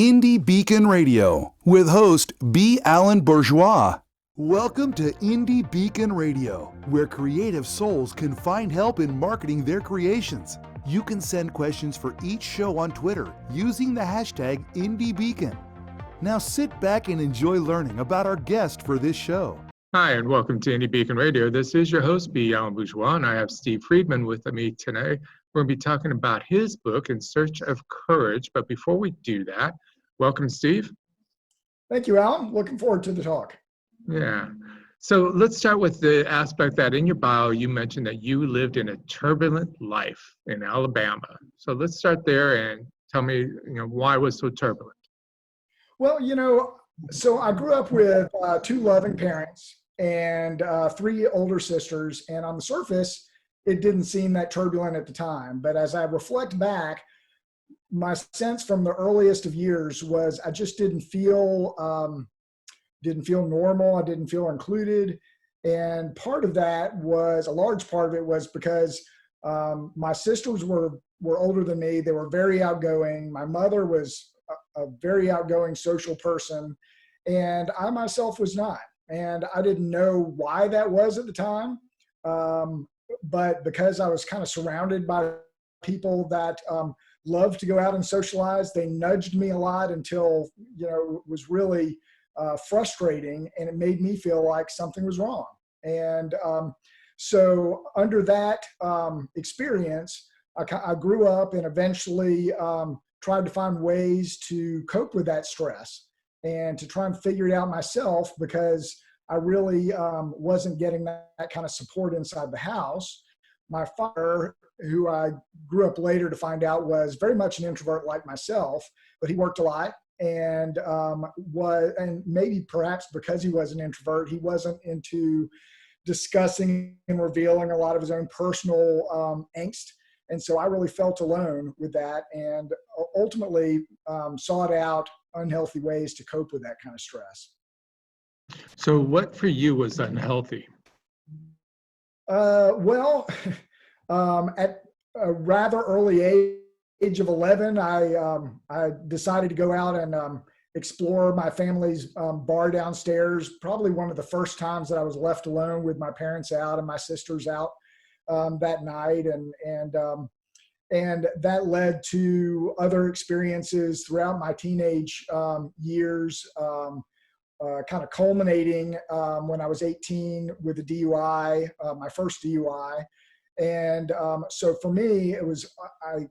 Indie Beacon Radio with host B Alan Bougeois. Welcome to Indie Beacon Radio, where creative souls can find help in marketing their creations. You can send questions for each show on Twitter using the hashtag IndieBeacon. Now sit back and enjoy learning about our guest for this show. Hi, and welcome to Indie Beacon Radio. This is your host, B Alan Bougeois, and I have Steve Friedman with me today. We're going to be talking about his book, In Search of Courage. But before we do that, welcome, Steve. Thank you, Alan. Looking forward to the talk. Yeah. So let's start with the aspect that in your bio, you mentioned that you lived in a turbulent life in Alabama. So let's start there and tell me, why it was so turbulent. Well, so I grew up with two loving parents and three older sisters. And on the surface, it didn't seem that turbulent at the time. But as I reflect back, my sense from the earliest of years was I just didn't feel normal. I didn't feel included. And part of that was, a large part of it was because my sisters were older than me. They were very outgoing. My mother was a very outgoing social person, and I myself was not. And I didn't know why that was at the time. But because I was kind of surrounded by people that loved to go out and socialize, they nudged me a lot until, it was really frustrating, and it made me feel like something was wrong. And so under that experience, I grew up and eventually tried to find ways to cope with that stress and to try and figure it out myself, because I really wasn't getting that kind of support inside the house. My father, who I grew up later to find out was very much an introvert like myself, but he worked a lot and and maybe perhaps because he was an introvert, he wasn't into discussing and revealing a lot of his own personal angst. And so I really felt alone with that, and ultimately sought out unhealthy ways to cope with that kind of stress. So what for you was unhealthy? Well, at a rather early age of 11, I decided to go out and explore my family's bar downstairs. Probably one of the first times that I was left alone with my parents out and my sisters out that night, and that led to other experiences throughout my teenage years, kind of culminating when I was 18 with a DUI, my first DUI. And so for me, it was, I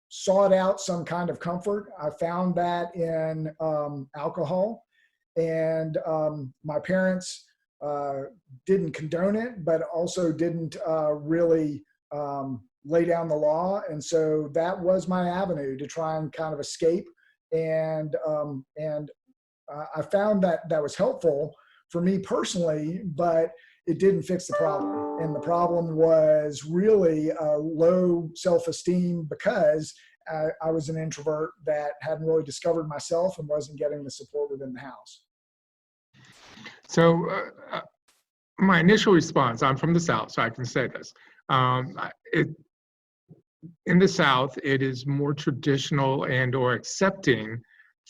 sought out some kind of comfort. I found that in alcohol, and my parents didn't condone it, but also didn't really lay down the law. And so that was my avenue to try and kind of escape. And I found that was helpful for me personally, but it didn't fix the problem. And the problem was really low self-esteem, because I was an introvert that hadn't really discovered myself and wasn't getting the support within the house. So my initial response, I'm from the South, so I can say this. In the South, it is more traditional and or accepting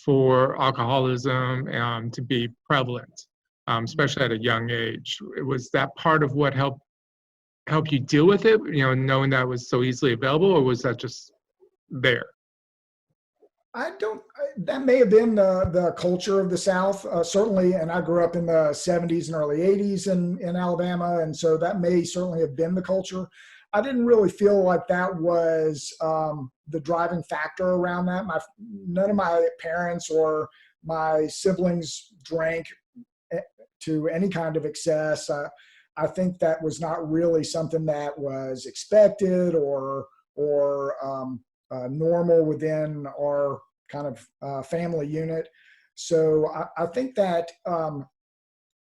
for alcoholism to be prevalent, especially at a young age. Was that part of what helped you deal with it, knowing that it was so easily available, or was that just there? That may have been the culture of the South, certainly, and I grew up in the 70s and early 80s in Alabama, and so that may certainly have been the culture. I didn't really feel like that was the driving factor around that. None of my parents or my siblings drank to any kind of excess. I think that was not really something that was expected or normal within our kind of family unit. So I think that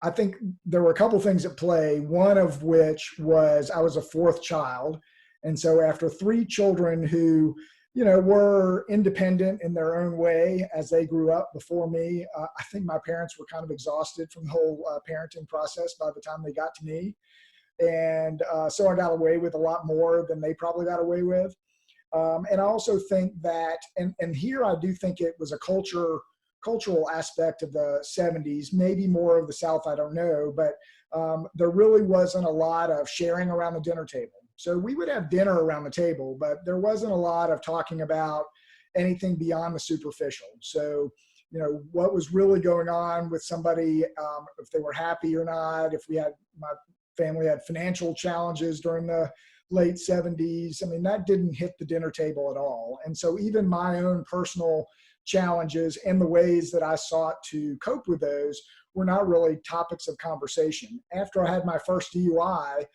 I think there were a couple things at play, one of which was I was a fourth child. And so after three children who, were independent in their own way as they grew up before me, I think my parents were kind of exhausted from the whole parenting process by the time they got to me. And so I got away with a lot more than they probably got away with. And I also think that, and here I do think it was a cultural aspect of the 70s, maybe more of the South, I don't know, but there really wasn't a lot of sharing around the dinner table. So we would have dinner around the table, but there wasn't a lot of talking about anything beyond the superficial. So, you know, what was really going on with somebody, if they were happy or not, if my family had financial challenges during the late 70s. I mean, that didn't hit the dinner table at all. And so even my own personal challenges and the ways that I sought to cope with those were not really topics of conversation. After I had my first DUI,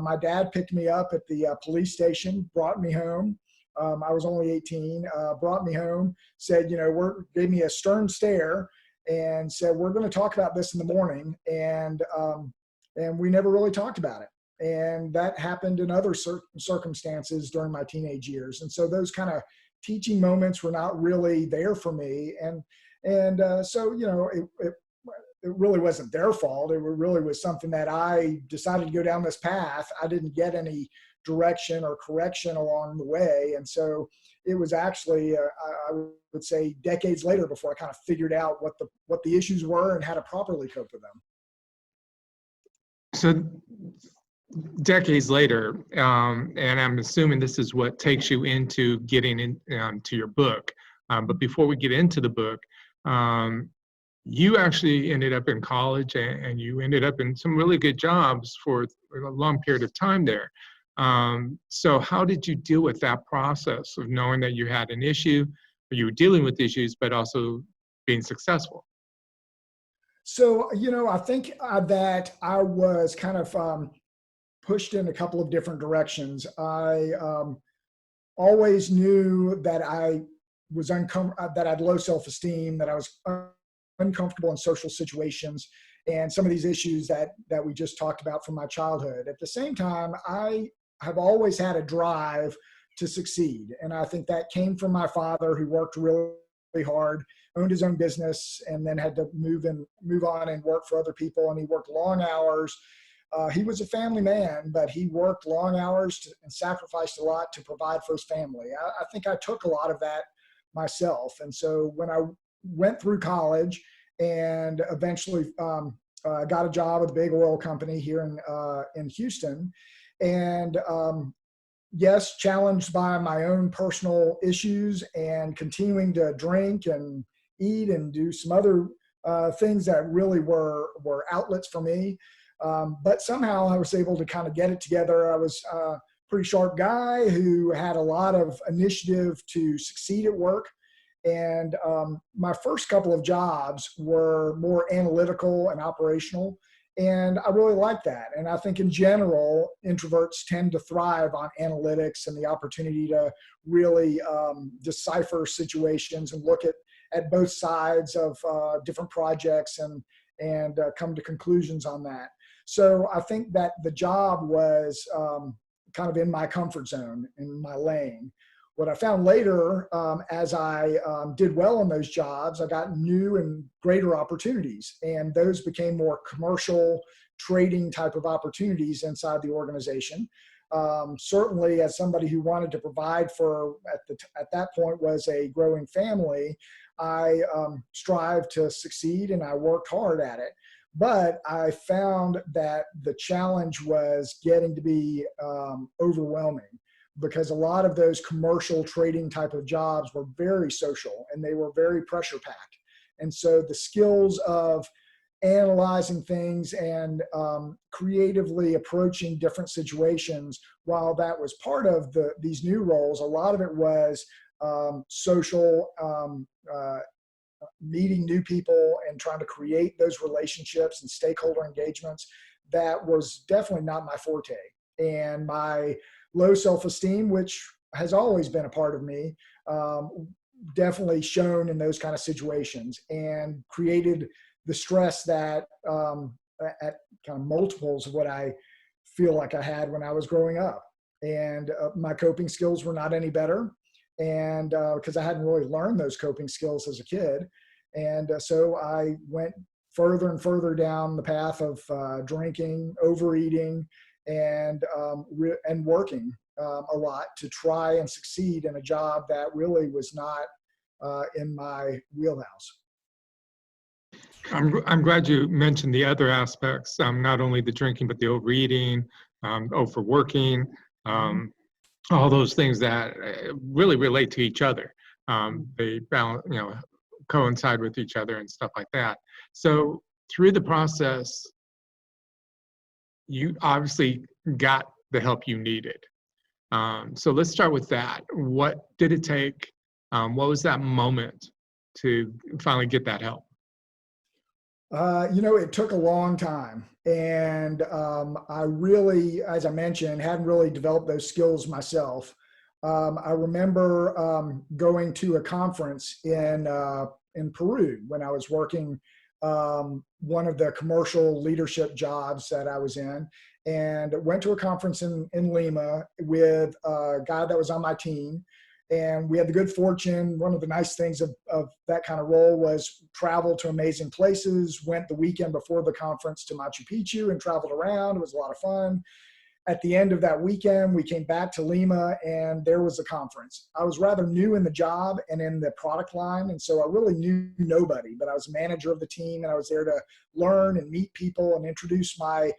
my dad picked me up at the police station, brought me home. I was only 18, brought me home, said, you know, gave me a stern stare and said, we're going to talk about this in the morning. And we never really talked about it. And that happened in other circumstances during my teenage years. And so those kind of teaching moments were not really there for me. And so, you know, it really wasn't their fault. It really was something that I decided to go down this path. I didn't get any direction or correction along the way. And so it was actually, I would say, decades later before I kind of figured out what the issues were and how to properly cope with them. So decades later, and I'm assuming this is what takes you into getting into your book. But before we get into the book, you actually ended up in college and you ended up in some really good jobs for a long period of time there. So how did you deal with that process of knowing that you had an issue, or you were dealing with issues, but also being successful? So, you know, I think that I was kind of pushed in a couple of different directions. I always knew that I was that I had low self-esteem, that I was uncomfortable in social situations, and some of these issues that we just talked about from my childhood. At the same time, I have always had a drive to succeed, and I think that came from my father, who worked really hard, owned his own business, and then had to move on and work for other people. And he worked long hours. He was a family man, but he worked long hours and sacrificed a lot to provide for his family. I think I took a lot of that myself. And so when I went through college and eventually got a job with a big oil company here in Houston, and yes, challenged by my own personal issues and continuing to drink and eat and do some other things that really were outlets for me. But somehow I was able to kind of get it together. I was a pretty sharp guy who had a lot of initiative to succeed at work. And my first couple of jobs were more analytical and operational. And I really liked that. And I think in general, introverts tend to thrive on analytics and the opportunity to really decipher situations and look at both sides of different projects and come to conclusions on that. So I think that the job was kind of in my comfort zone, in my lane. What I found later, as I did well in those jobs, I got new and greater opportunities, and those became more commercial trading type of opportunities inside the organization. Certainly, as somebody who wanted to provide for, at that point, was a growing family, I strived to succeed and I worked hard at it. But I found that the challenge was getting to be overwhelming, because a lot of those commercial trading type of jobs were very social and they were very pressure packed. And so the skills of analyzing things and creatively approaching different situations, while that was part of these new roles, a lot of it was social, meeting new people and trying to create those relationships and stakeholder engagements. That was definitely not my forte. And my low self-esteem, which has always been a part of me, definitely shown in those kind of situations and created the stress that at kind of multiples of what I feel like I had when I was growing up. And my coping skills were not any better. And because I hadn't really learned those coping skills as a kid. And so I went further and further down the path of drinking, overeating, and working a lot to try and succeed in a job that really was not in my wheelhouse. I'm glad you mentioned the other aspects, not only the drinking, but the overeating, overworking, all those things that really relate to each other. They balance, coincide with each other and stuff like that. So through the process, you obviously got the help you needed. So let's start with that. What did it take? What was that moment to finally get that help? It took a long time. And I really, as I mentioned, hadn't really developed those skills myself. I remember going to a conference in Peru when I was working one of the commercial leadership jobs that I was in, and went to a conference in Lima with a guy that was on my team. And we had the good fortune, one of the nice things of that kind of role was travel to amazing places, went the weekend before the conference to Machu Picchu and traveled around. It was a lot of fun. At the end of that weekend, we came back to Lima and there was a conference. I was rather new in the job and in the product line, and so I really knew nobody, but I was manager of the team and I was there to learn and meet people and introduce my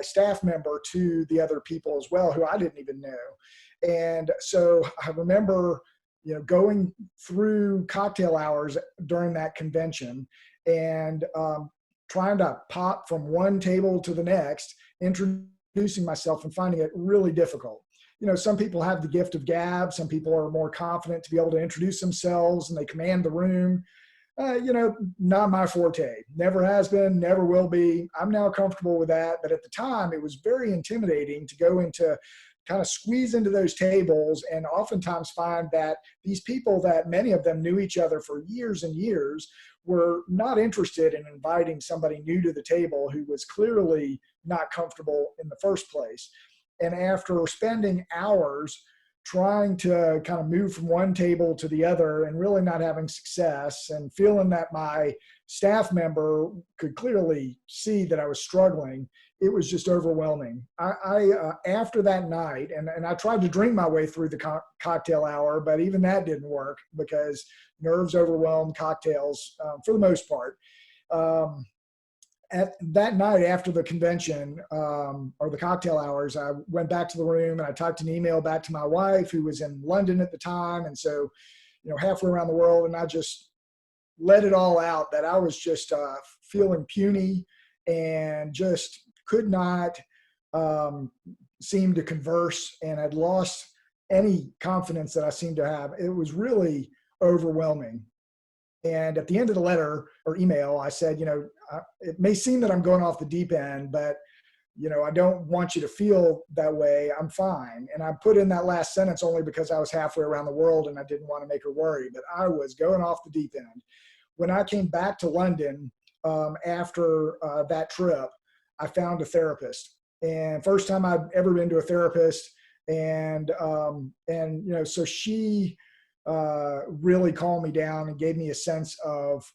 staff member to the other people as well, who I didn't even know. And so I remember, going through cocktail hours during that convention and trying to pop from one table to the next, introducing myself and finding it really difficult. Some people have the gift of gab. Some people are more confident to be able to introduce themselves and they command the room. Not my forte. Never has been, never will be. I'm now comfortable with that. But at the time, it was very intimidating to go into kind of squeeze into those tables and oftentimes find that these people, that many of them knew each other for years and years, were not interested in inviting somebody new to the table who was clearly not comfortable in the first place. And after spending hours trying to kind of move from one table to the other and really not having success and feeling that my staff member could clearly see that I was struggling, it was just overwhelming. I after that night, and I tried to drink my way through the cocktail hour, but even that didn't work because nerves overwhelmed cocktails for the most part. At that night after the convention or the cocktail hours, I went back to the room and I typed an email back to my wife, who was in London at the time. And so, halfway around the world, and I just let it all out that I was just feeling puny and just could not seem to converse, and I'd lost any confidence that I seemed to have. It was really overwhelming. And at the end of the letter or email, I said, it may seem that I'm going off the deep end, but, I don't want you to feel that way. I'm fine. And I put in that last sentence only because I was halfway around the world and I didn't want to make her worry, but I was going off the deep end. When I came back to London after that trip, I found a therapist, and first time I'd ever been to a therapist. And so she really calmed me down and gave me a sense of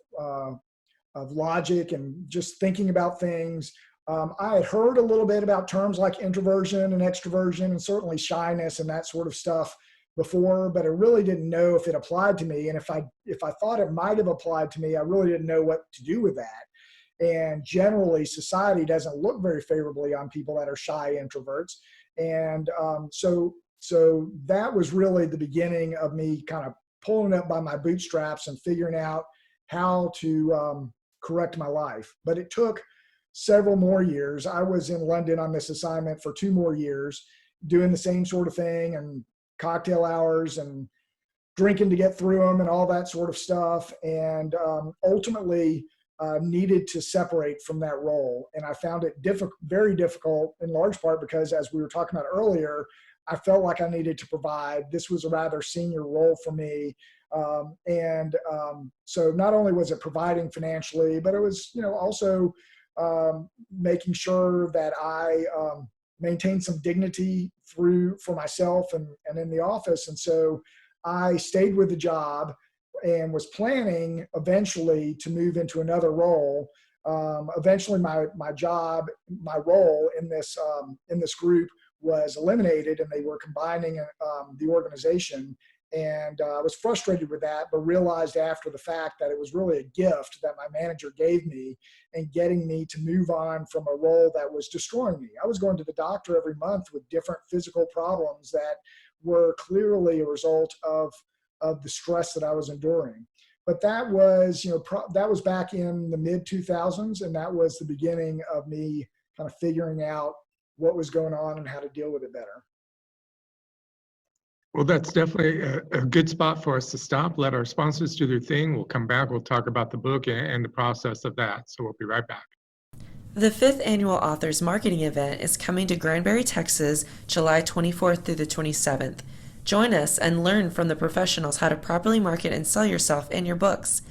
logic and just thinking about things. I had heard a little bit about terms like introversion and extroversion and certainly shyness and that sort of stuff before, but I really didn't know if it applied to me. And if I thought it might have applied to me, I really didn't know what to do with that. And generally, society doesn't look very favorably on people that are shy introverts. And so that was really the beginning of me kind of pulling up by my bootstraps and figuring out how to correct my life. But it took several more years. I was in London on this assignment for 2 more years, doing the same sort of thing, and cocktail hours and drinking to get through them and all that sort of stuff. And ultimately needed to separate from that role. And I found it very difficult, in large part because, as we were talking about earlier, I felt like I needed to provide. This was a rather senior role for me. So not only was it providing financially, but it was, also making sure that I maintained some dignity for myself and in the office. And so I stayed with the job and was planning eventually to move into another role. Eventually my role in this group was eliminated, and they were combining the organization. And I was frustrated with that, but realized after the fact that it was really a gift that my manager gave me and getting me to move on from a role that was destroying me. I was going to the doctor every month with different physical problems that were clearly a result of the stress that I was enduring. But that was, that was back in the mid 2000s, and that was the beginning of me kind of figuring out what was going on and how to deal with it better. Well, that's definitely a good spot for us to stop. Let our sponsors do their thing. We'll come back. We'll talk about the book and the process of that. So we'll be right back. The 5th Annual Authors Marketing Event is coming to Granbury, Texas, July 24th through the 27th. Join us and learn from the professionals how to properly market and sell yourself and your books.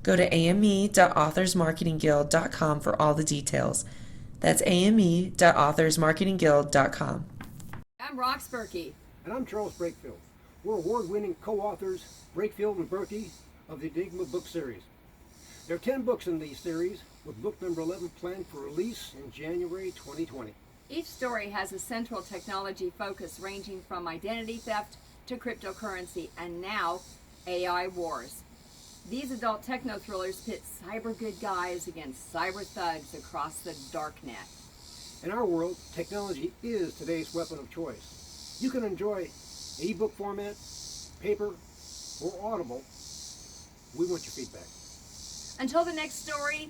Go to ame.authorsmarketingguild.com for all the details. That's ame.authorsmarketingguild.com. I'm Rox Berkey. And I'm Charles Brakefield. We're award-winning co-authors, Brakefield and Berkey, of the Enigma book series. There are 10 books in the series, with book number 11 planned for release in January 2020. Each story has a central technology focus ranging from identity theft to cryptocurrency and now AI wars. These adult techno thrillers pit cyber good guys against cyber thugs across the darknet. In our world, technology is today's weapon of choice. You can enjoy ebook format, paper, or Audible. We want your feedback. Until the next story,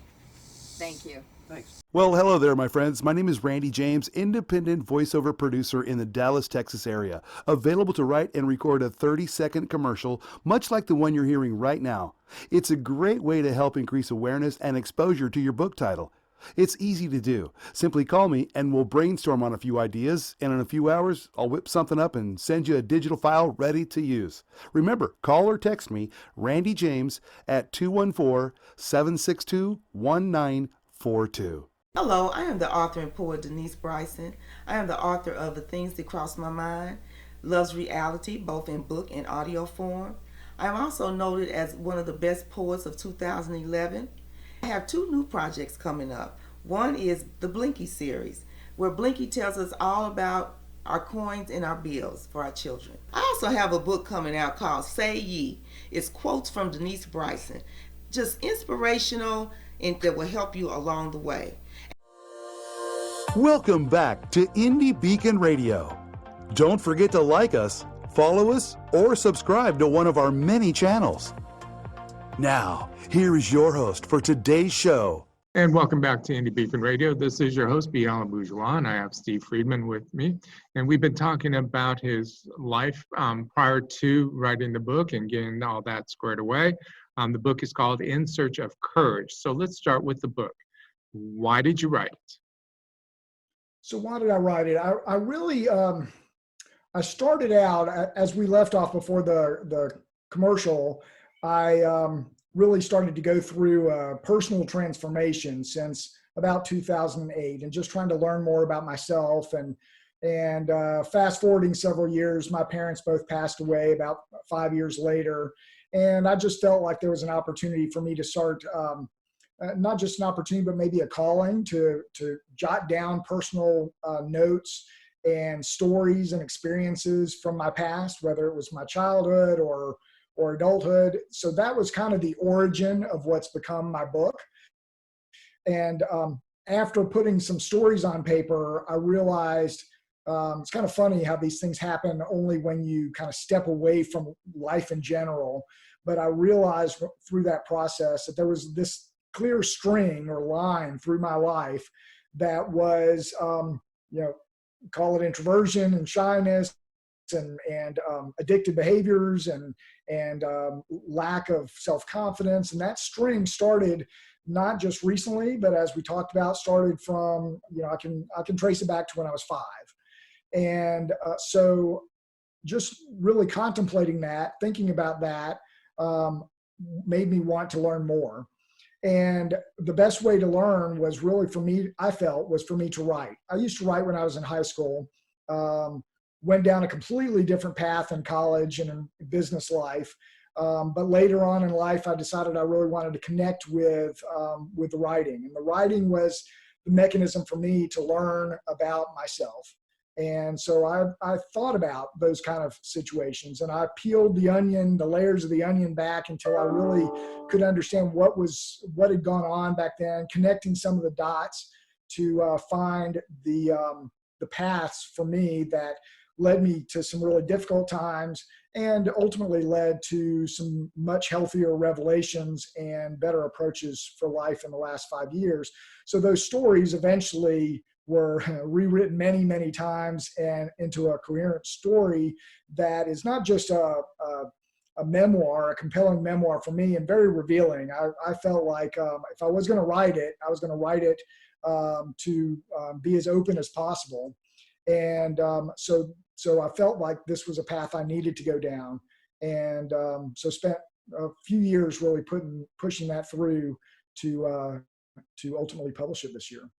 thank you. Thanks. Well, hello there, my friends. My name is Randy James, independent voiceover producer in the Dallas, Texas area, available to write and record a 30-second commercial, much like the one you're hearing right now. It's a great way to help increase awareness and exposure to your book title. It's easy to do. Simply call me and we'll brainstorm on a few ideas, and in a few hours, I'll whip something up and send you a digital file ready to use. Remember, call or text me, Randy James, at 214-762-1942. Hello, I am the author and poet Denise Bryson. I am the author of The Things That Cross My Mind, Love's Reality, both in book and audio form. I am also noted as one of the best poets of 2011. I have 2 new projects coming up. One is the Blinky series, where Blinky tells us all about our coins and our bills for our children. I also have a book coming out called Say Ye. It's quotes from Denise Bryson, just inspirational and that will help you along the way. Welcome back to Indie Beacon Radio. Don't forget to like us, follow us, or subscribe to one of our many channels. Now, here is your host for today's show. And welcome back to Indie Beacon Radio. This is your host, B Alan Bougeois, and I have Steve Friedman with me. And we've been talking about his life prior to writing the book and getting all that squared away. The book is called In Search of Courage. So let's start with the book. Why did you write it? So why did I write it? I really, I started out, as we left off before the commercial, I really started to go through a personal transformation since about 2008, and just trying to learn more about myself. And fast forwarding several years, my parents both passed away about 5 years later. And I just felt like there was an opportunity for me to start, not just an opportunity, but maybe a calling to jot down personal notes and stories and experiences from my past, whether it was my childhood or adulthood. So that was kind of the origin of what's become my book. And after putting some stories on paper, I realized it's kind of funny how these things happen only when you kind of step away from life in general. But I realized through that process that there was this clear string or line through my life that was, call it introversion and shyness and addictive behaviors and lack of self-confidence. And that string started not just recently, but as we talked about, started from, I can trace it back to when I was 5. And so just really contemplating that, thinking about that, made me want to learn more. And the best way to learn was really for me, I felt, was for me to write. I used to write when I was in high school, went down a completely different path in college and in business life. But later on in life, I decided I really wanted to connect with the writing. And the writing was the mechanism for me to learn about myself. And so I thought about those kind of situations, and I peeled the onion, the layers of the onion back until I really could understand what had gone on back then, connecting some of the dots to find the paths for me that led me to some really difficult times and ultimately led to some much healthier revelations and better approaches for life in the last 5 years. So those stories eventually were rewritten many, many times and into a coherent story that is not just a memoir, a compelling memoir for me, and very revealing. I felt like if I was going to write it, I was going to write it to be as open as possible. And so I felt like this was a path I needed to go down. And so spent a few years really pushing that through to ultimately publish it this year.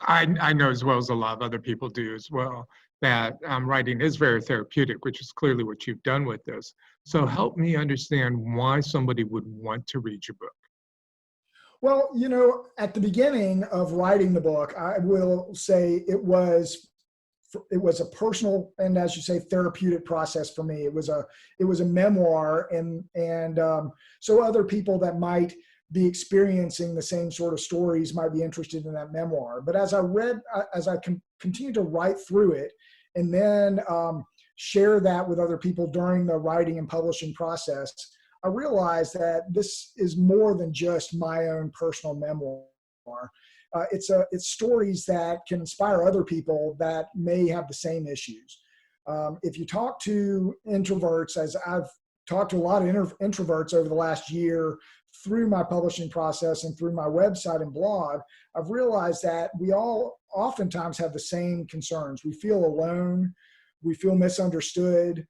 I know as well as a lot of other people do as well that writing is very therapeutic, which is clearly what you've done with this. So help me understand why somebody would want to read your book. Well, at the beginning of writing the book, I will say it was a personal and, as you say, therapeutic process for me. It was a memoir, and so other people that might be experiencing the same sort of stories might be interested in that memoir. But as I continued to write through it, and then share that with other people during the writing and publishing process, I realized that this is more than just my own personal memoir. It's stories that can inspire other people that may have the same issues. If you talk to introverts, as I've talked to a lot of introverts over the last year through my publishing process and through my website and blog, I've realized that we all oftentimes have the same concerns. We feel alone, we feel misunderstood,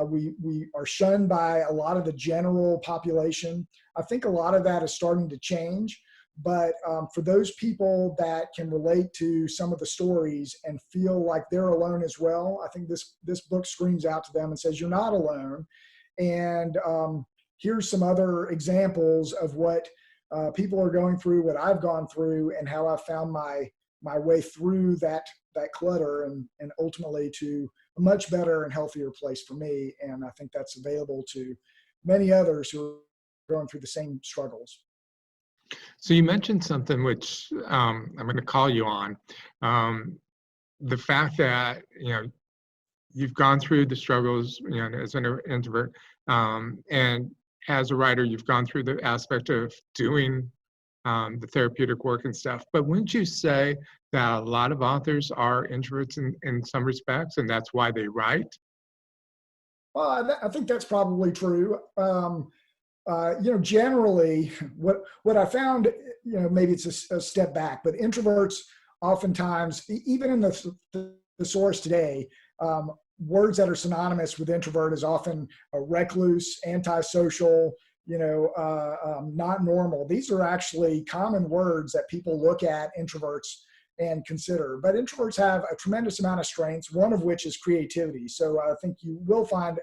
we are shunned by a lot of the general population. I think a lot of that is starting to change, but for those people that can relate to some of the stories and feel like they're alone as well, I think this book screams out to them and says, you're not alone. And here's some other examples of what people are going through, what I've gone through, and how I've found my way through that clutter and ultimately to a much better and healthier place for me. And I think that's available to many others who are going through the same struggles. So you mentioned something which I'm going to call you on. The fact that, you've gone through the struggles, as an introvert, and as a writer, you've gone through the aspect of doing the therapeutic work and stuff. But wouldn't you say that a lot of authors are introverts in some respects, and that's why they write? Well, I think that's probably true. Generally, what I found, maybe it's a step back, but introverts oftentimes, even in the source today, words that are synonymous with introvert is often a recluse, antisocial, not normal. These are actually common words that people look at introverts and consider. But introverts have a tremendous amount of strengths, one of which is creativity. So I think you will find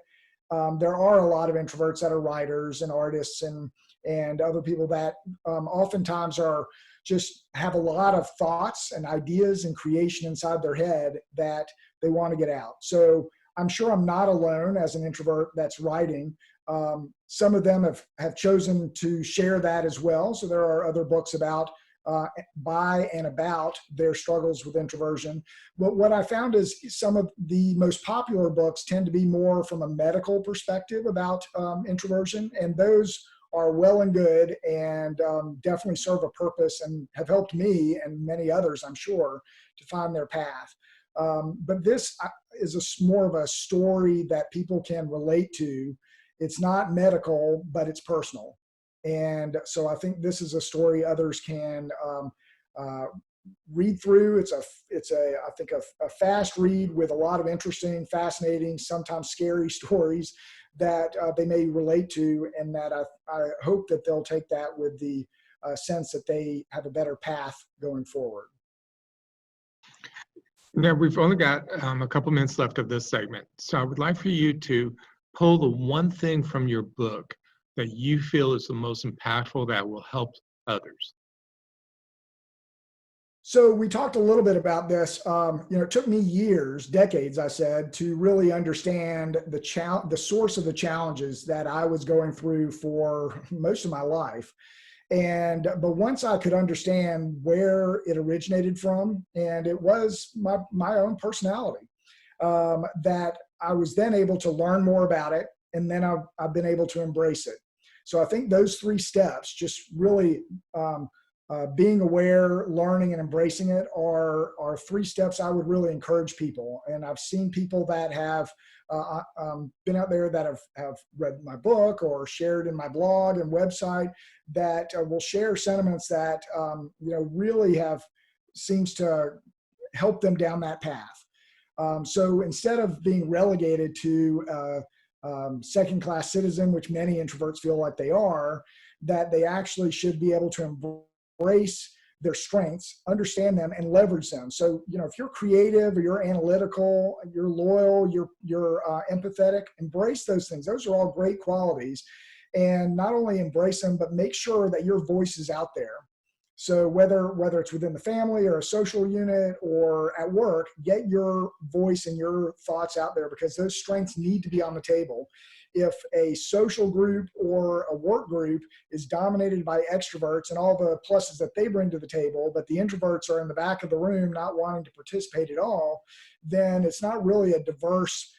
there are a lot of introverts that are writers and artists and other people that oftentimes are just have a lot of thoughts and ideas and creation inside their head that they want to get out. So I'm sure I'm not alone as an introvert that's writing. Some of them have chosen to share that as well. So there are other books about by and about their struggles with introversion. But what I found is some of the most popular books tend to be more from a medical perspective about introversion, and those are well and good and definitely serve a purpose and have helped me and many others, I'm sure, to find their path. But this is more of a story that people can relate to. It's not medical, but it's personal. And so I think this is a story others can read through. It's I think a fast read with a lot of interesting, fascinating, sometimes scary stories that they may relate to, and that I hope that they'll take that with the sense that they have a better path going forward. Now, we've only got a couple minutes left of this segment. So I would like for you to pull the one thing from your book that you feel is the most impactful that will help others. So we talked a little bit about this. It took me years, decades, I said, to really understand the source of the challenges that I was going through for most of my life. But once I could understand where it originated from, and it was my own personality, that I was then able to learn more about it, and then I've been able to embrace it. So I think those three steps, just really being aware, learning, and embracing it, are three steps I would really encourage people. And I've seen people that have been out there that have read my book or shared in my blog and website that will share sentiments that really seems to help them down that path. So instead of being relegated to second-class citizen, which many introverts feel like they are, that they actually should be able to embrace their strengths, understand them, and leverage them. So, if you're creative or you're analytical, you're loyal, you're empathetic, embrace those things. Those are all great qualities. And not only embrace them, but make sure that your voice is out there. So whether it's within the family or a social unit or at work, get your voice and your thoughts out there, because those strengths need to be on the table. If a social group or a work group is dominated by extroverts and all the pluses that they bring to the table, but the introverts are in the back of the room not wanting to participate at all, then it's not really a diverse,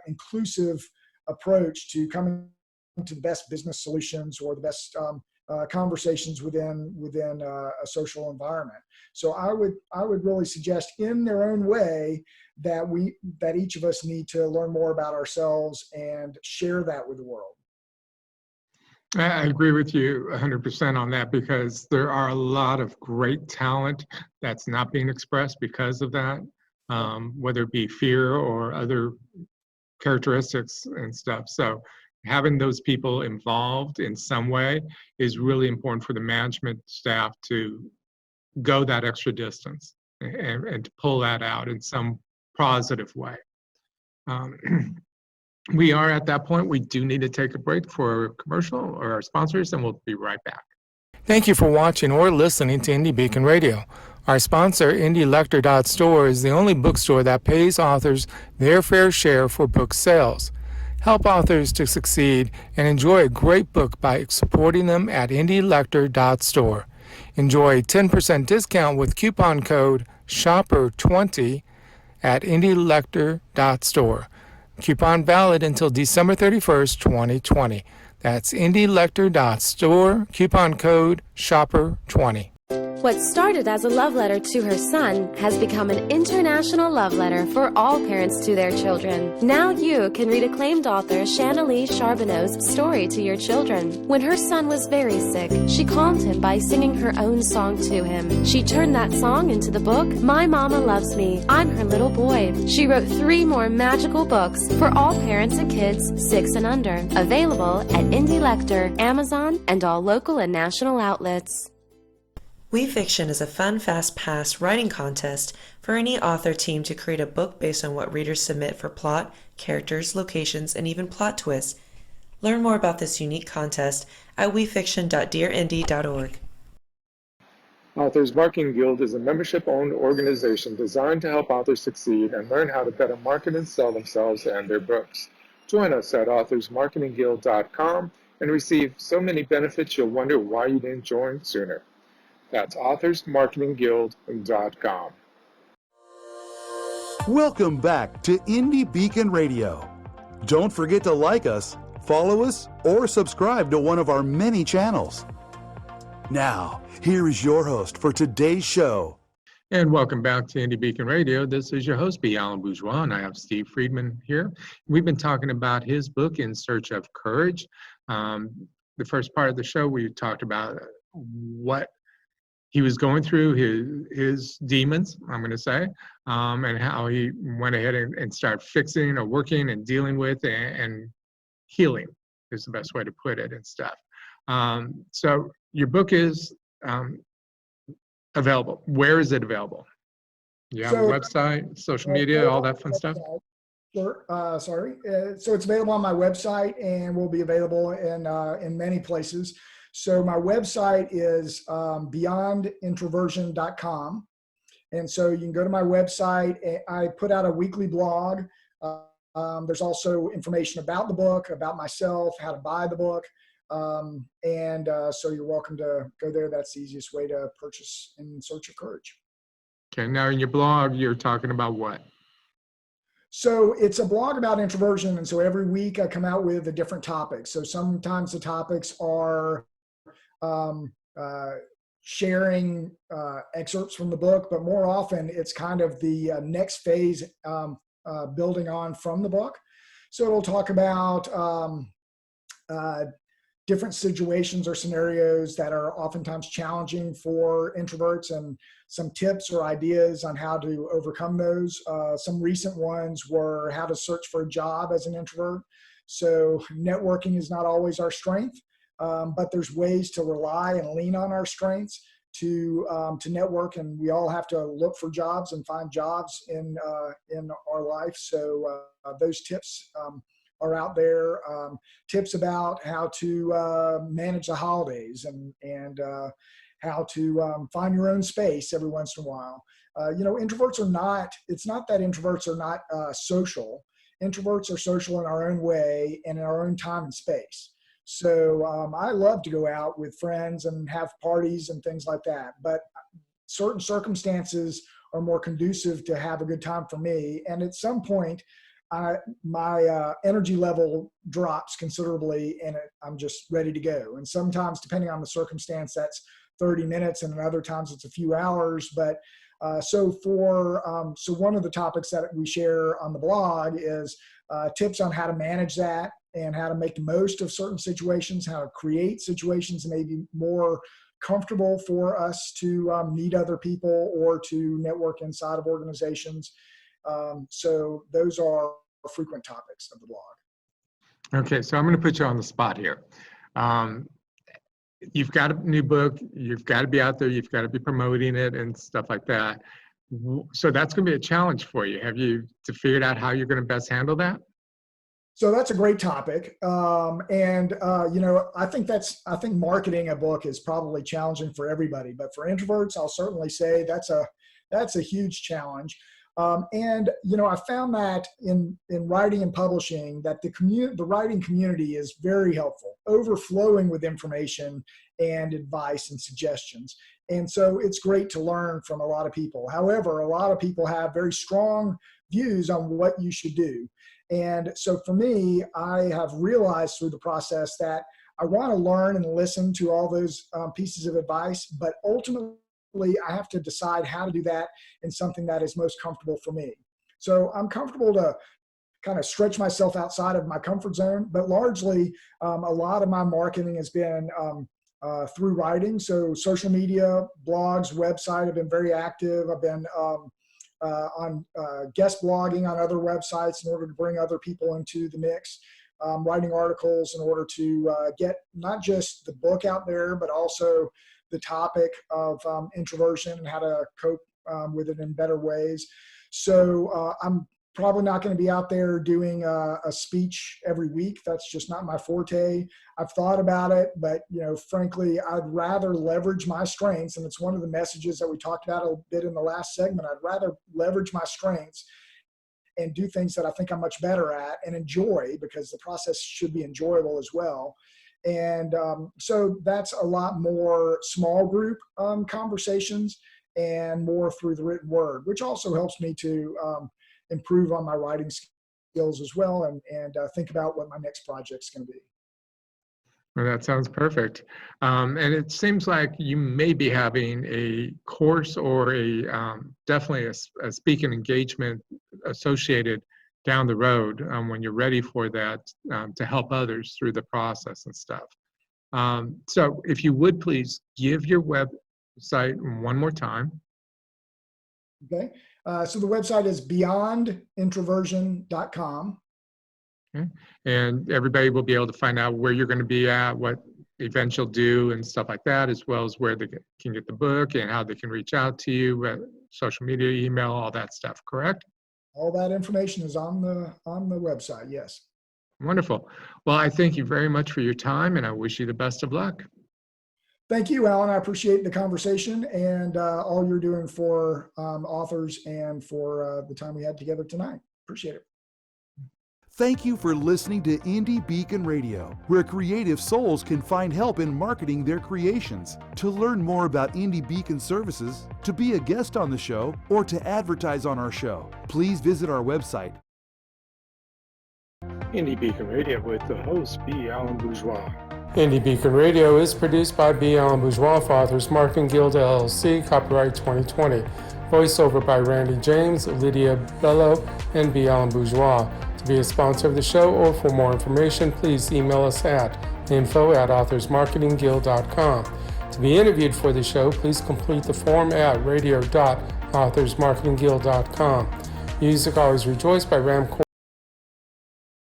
inclusive approach to coming to the best business solutions or the best conversations within a social environment. So I would really suggest, in their own way, that each of us need to learn more about ourselves and share that with the world. I agree with you 100% on that, because there are a lot of great talent that's not being expressed because of that, whether it be fear or other characteristics and stuff. So having those people involved in some way is really important for the management staff to go that extra distance and to pull that out in some positive way. We are at that point. We do need to take a break for a commercial or our sponsors, and we'll be right back. Thank you for watching or listening to Indie Beacon Radio. Our sponsor, IndieLector.store, is the only bookstore that pays authors their fair share for book sales. Help authors to succeed and enjoy a great book by supporting them at IndieLector.store. Enjoy a 10% discount with coupon code SHOPPER20 at IndieLector.store. Coupon valid until December 31st, 2020. That's IndieLector.store, coupon code SHOPPER20. What started as a love letter to her son has become an international love letter for all parents to their children. Now you can read acclaimed author Shanalee Charbonneau's story to your children. When her son was very sick, she calmed him by singing her own song to him. She turned that song into the book, My Mama Loves Me, I'm Her Little Boy. She wrote 3 more magical books for all parents and kids 6 and under. Available at Indie Lector, Amazon, and all local and national outlets. We Fiction is a fun, fast-paced writing contest for any author team to create a book based on what readers submit for plot, characters, locations, and even plot twists. Learn more about this unique contest at wefiction.dearindie.org. Authors Marketing Guild is a membership-owned organization designed to help authors succeed and learn how to better market and sell themselves and their books. Join us at authorsmarketingguild.com and receive so many benefits you'll wonder why you didn't join sooner. That's authorsmarketingguild.com. Welcome back to Indie Beacon Radio. Don't forget to like us, follow us, or subscribe to one of our many channels. Now, here is your host for today's show. And welcome back to Indie Beacon Radio. This is your host, B Alan Bougeois, and I have Steve Friedman here. We've been talking about his book, In Search of Courage. The first part of the show, we talked about what he was going through, his demons, I'm going to say, and how he went ahead and started fixing or working and dealing with and healing is the best way to put it and stuff. So your book is available. Where is it available? You have a website, social media, all that fun stuff? Sure. So it's available on my website and will be available in many places. So my website is beyondintroversion.com. And so you can go to my website. I put out a weekly blog. There's also information about the book, about myself, how to buy the book. So you're welcome to go there. That's the easiest way to purchase In Search of Courage. Okay, now in your blog, you're talking about what? So it's a blog about introversion. And so every week I come out with a different topic. So sometimes the topics are sharing excerpts from the book, but more often it's kind of the next phase building on from the book. So it'll talk about different situations or scenarios that are oftentimes challenging for introverts and some tips or ideas on how to overcome those. Some recent ones were how to search for a job as an introvert. So networking is not always our strength, but there's ways to rely and lean on our strengths to network, and we all have to look for jobs and find jobs in our life. So those tips are out there. Tips about how to manage the holidays and how to find your own space every once in a while. Introverts are not, it's not that introverts are not social. Introverts are social in our own way and in our own time and space. So I love to go out with friends and have parties and things like that. But certain circumstances are more conducive to have a good time for me. And at some point, my energy level drops considerably and I'm just ready to go. And sometimes, depending on the circumstance, that's 30 minutes and other times it's a few hours. But so one of the topics that we share on the blog is tips on how to manage that and how to make the most of certain situations, how to create situations maybe more comfortable for us to meet other people or to network inside of organizations. So those are frequent topics of the blog. Okay, so I'm going to put you on the spot here. You've got a new book, you've got to be out there, you've got to be promoting it and stuff like that. So that's going to be a challenge for you. Have you figured out how you're going to best handle that? So that's a great topic. I think marketing a book is probably challenging for everybody, but for introverts, I'll certainly say that's a huge challenge. I found that in writing and publishing that the writing community is very helpful, overflowing with information and advice and suggestions. And so it's great to learn from a lot of people. However, a lot of people have very strong views on what you should do. And so for me, I have realized through the process that I want to learn and listen to all those pieces of advice, but ultimately I have to decide how to do that in something that is most comfortable for me. So I'm comfortable to kind of stretch myself outside of my comfort zone, but largely a lot of my marketing has been through writing. So social media, blogs, website have been very active. I've been on guest blogging on other websites in order to bring other people into the mix, writing articles in order to get not just the book out there, but also the topic of introversion and how to cope with it in better ways. So I'm probably not going to be out there doing a speech every week. That's just not my forte. I've thought about it, but frankly, I'd rather leverage my strengths. And it's one of the messages that we talked about a bit in the last segment. I'd rather leverage my strengths and do things that I think I'm much better at and enjoy, because the process should be enjoyable as well. And so that's a lot more small group conversations and more through the written word, which also helps me to improve on my writing skills as well and think about what my next project's going to be. Well, that sounds perfect. And it seems like you may be having a course or definitely a speaking engagement associated down the road when you're ready for that to help others through the process and stuff. So if you would please give your website one more time. Okay. So the website is beyondintroversion.com. Okay. And everybody will be able to find out where you're going to be at, what events you'll do and stuff like that, as well as where they can get the book and how they can reach out to you, social media, email, all that stuff, correct? All that information is on the website, yes. Wonderful. Well, I thank you very much for your time and I wish you the best of luck. Thank you, Alan. I appreciate the conversation and all you're doing for authors and for the time we had together tonight. Appreciate it. Thank you for listening to Indie Beacon Radio, where creative souls can find help in marketing their creations. To learn more about Indie Beacon services, to be a guest on the show, or to advertise on our show, please visit our website. Indie Beacon Radio with the host, B Alan Bougeois. Indie Beacon Radio is produced by B Alan Bougeois for Authors Marketing Guild LLC, copyright 2020. Voiceover by Randy James, Lydia Bello, and B Alan Bougeois. To be a sponsor of the show or for more information, please email us at info@authorsmarketingguild.com. To be interviewed for the show, please complete the form at radio.authorsmarketingguild.com. Music Always Rejoice by Ram